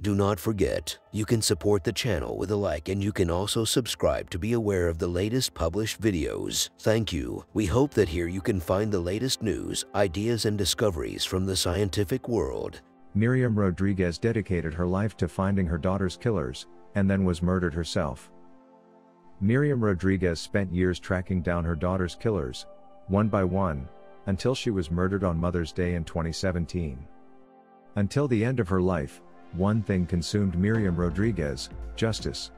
Do not forget, you can support the channel with a like, and you can also subscribe to be aware of the latest published videos. Thank you. We hope that here you can find the latest news, ideas, and discoveries from the scientific world. Miriam Rodríguez dedicated her life to finding her daughter's killers, and then was murdered herself. Miriam Rodríguez spent years tracking down her daughter's killers, one by one, until she was murdered on Mother's Day in 2017. Until the end of her life, one thing consumed Miriam Rodríguez: justice.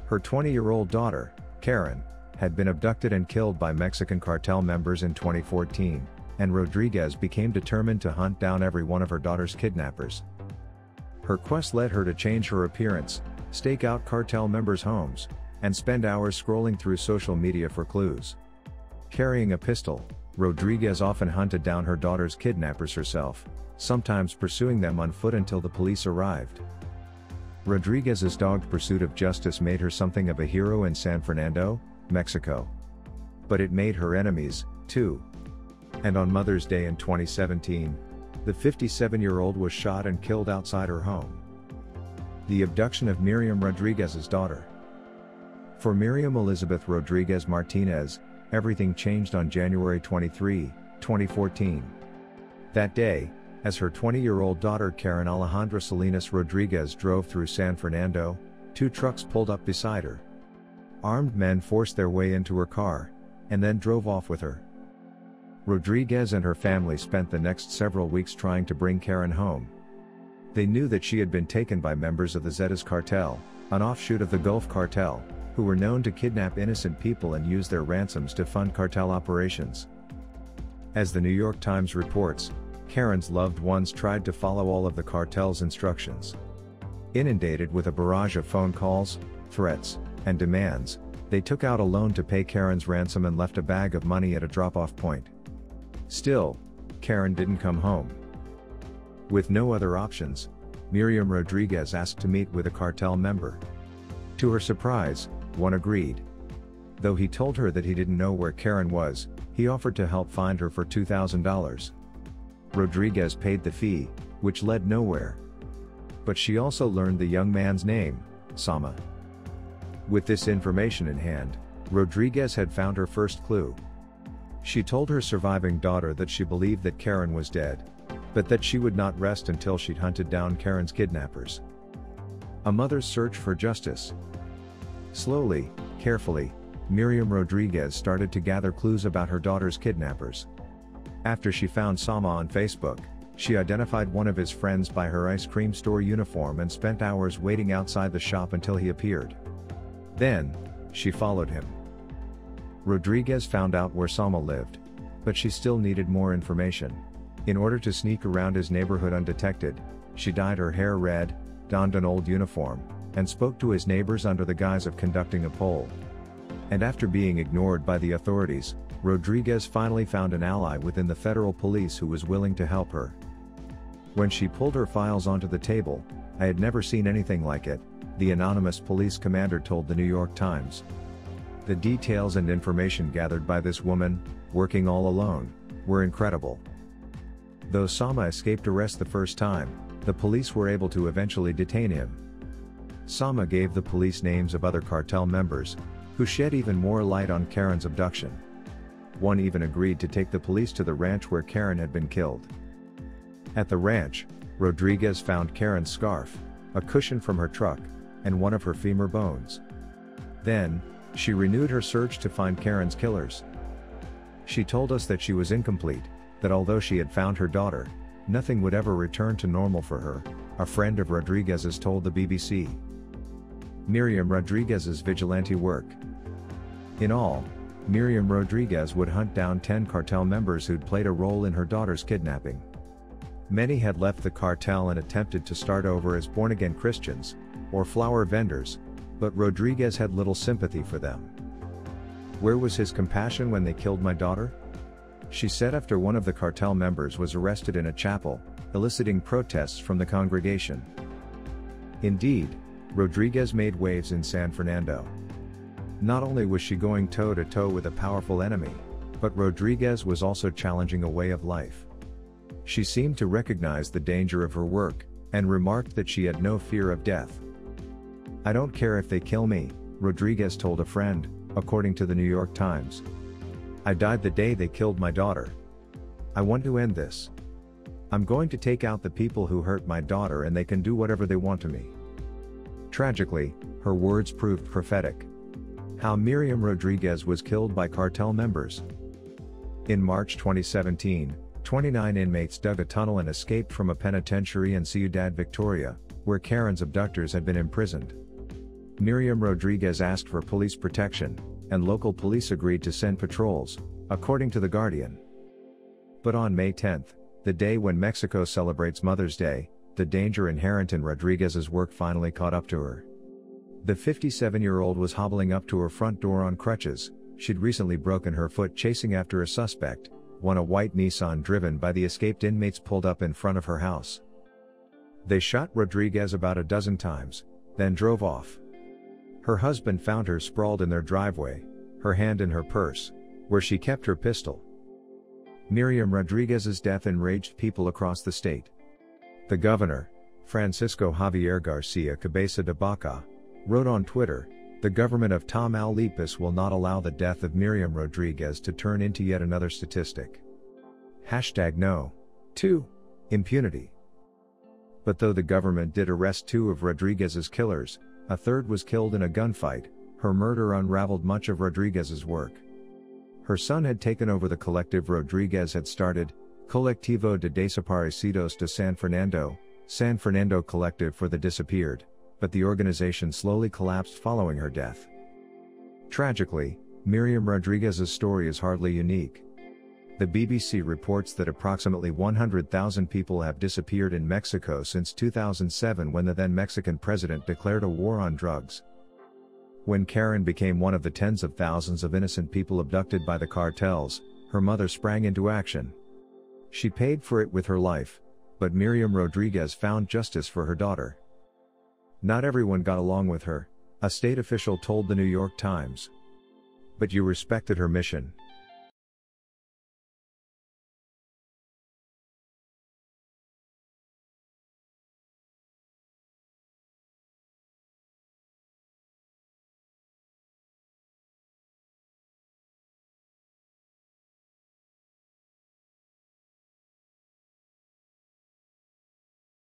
Her 20-year-old daughter, Karen, had been abducted and killed by Mexican cartel members in 2014, and Rodríguez became determined to hunt down every one of her daughter's kidnappers. Her quest led her to change her appearance, stake out cartel members' homes, and spend hours scrolling through social media for clues. Carrying a pistol, Rodríguez often hunted down her daughter's kidnappers herself, sometimes pursuing them on foot until the police arrived. Rodríguez's dogged pursuit of justice made her something of a hero in San Fernando, Mexico. But it made her enemies, too. And on Mother's Day in 2017, the 57-year-old was shot and killed outside her home. The abduction of Miriam Rodríguez's daughter. For Miriam Elizabeth Rodríguez Martinez, everything changed on January 23, 2014. That day, as her 20-year-old daughter Karen Alejandra Salinas Rodríguez drove through San Fernando, two trucks pulled up beside her. Armed men forced their way into her car, and then drove off with her. Rodríguez and her family spent the next several weeks trying to bring Karen home. They knew that she had been taken by members of the Zetas cartel, an offshoot of the Gulf cartel, who were known to kidnap innocent people and use their ransoms to fund cartel operations. As the New York Times reports, Karen's loved ones tried to follow all of the cartel's instructions. Inundated with a barrage of phone calls, threats, and demands, they took out a loan to pay Karen's ransom and left a bag of money at a drop-off point. Still, Karen didn't come home. With no other options, Miriam Rodríguez asked to meet with a cartel member. To her surprise, one agreed. Though he told her that he didn't know where Karen was, he offered to help find her for $2,000. Rodríguez paid the fee, which led nowhere. But she also learned the young man's name, Sama. With this information in hand, Rodríguez had found her first clue. She told her surviving daughter that she believed that Karen was dead, but that she would not rest until she'd hunted down Karen's kidnappers. A mother's search for justice. Slowly, carefully, Miriam Rodríguez started to gather clues about her daughter's kidnappers. After she found Sama on Facebook, she identified one of his friends by her ice cream store uniform and spent hours waiting outside the shop until he appeared. Then, she followed him. Rodríguez found out where Sama lived, but she still needed more information. In order to sneak around his neighborhood undetected, she dyed her hair red, donned an old uniform, and spoke to his neighbors under the guise of conducting a poll. And after being ignored by the authorities, Rodríguez finally found an ally within the federal police who was willing to help her. When she pulled her files onto the table, "I had never seen anything like it," the anonymous police commander told the New York Times. The details and information gathered by this woman, working all alone, were incredible. Though Sama escaped arrest the first time, the police were able to eventually detain him. Sama gave the police names of other cartel members, who shed even more light on Karen's abduction. One even agreed to take the police to the ranch where Karen had been killed. At the ranch, Rodríguez found Karen's scarf, a cushion from her truck, and one of her femur bones. Then, she renewed her search to find Karen's killers. She told us that she was incomplete, that although she had found her daughter, nothing would ever return to normal for her, a friend of Rodríguez's told the BBC. Miriam Rodríguez's vigilante work. In all, Miriam Rodríguez would hunt down 10 cartel members who'd played a role in her daughter's kidnapping. Many had left the cartel and attempted to start over as born-again Christians, or flower vendors, but Rodríguez had little sympathy for them. Where was his compassion when they killed my daughter? she said after one of the cartel members was arrested in a chapel, eliciting protests from the congregation. Indeed, Rodríguez made waves in San Fernando. Not only was she going toe-to-toe with a powerful enemy, but Rodríguez was also challenging a way of life. She seemed to recognize the danger of her work, and remarked that she had no fear of death. "I don't care if they kill me," Rodríguez told a friend, according to the New York Times. "I died the day they killed my daughter. I want to end this. I'm going to take out the people who hurt my daughter and they can do whatever they want to me." Tragically, her words proved prophetic. How Miriam Rodríguez was killed by cartel members. In March 2017, 29 inmates dug a tunnel and escaped from a penitentiary in Ciudad Victoria, where Karen's abductors had been imprisoned. Miriam Rodríguez asked for police protection, and local police agreed to send patrols, according to The Guardian. But on May 10, the day when Mexico celebrates Mother's Day, the danger inherent in Rodríguez's work finally caught up to her. The 57-year-old was hobbling up to her front door on crutches. She'd recently broken her foot chasing after a suspect, when a white Nissan driven by the escaped inmates pulled up in front of her house. They shot Rodríguez about a dozen times, then drove off. Her husband found her sprawled in their driveway, her hand in her purse, where she kept her pistol. Miriam Rodríguez's death enraged people across the state. The governor, Francisco Javier García Cabeza de Vaca, wrote on Twitter, "The government of Tamaulipas will not allow the death of Miriam Rodríguez to turn into yet another statistic. #No to impunity." But though the government did arrest 2 of Rodríguez's killers, a third was killed in a gunfight. Her murder unraveled much of Rodríguez's work. Her son had taken over the collective Rodríguez had started, Colectivo de Desaparecidos de San Fernando Collective for the Disappeared, but the organization slowly collapsed following her death. Tragically, Miriam Rodríguez's story is hardly unique. The BBC reports that approximately 100,000 people have disappeared in Mexico since 2007, when the then Mexican president declared a war on drugs. When Karen became one of the tens of thousands of innocent people abducted by the cartels, her mother sprang into action. She paid for it with her life, but Miriam Rodríguez found justice for her daughter. "Not everyone got along with her," a state official told the New York Times. "But you respected her mission."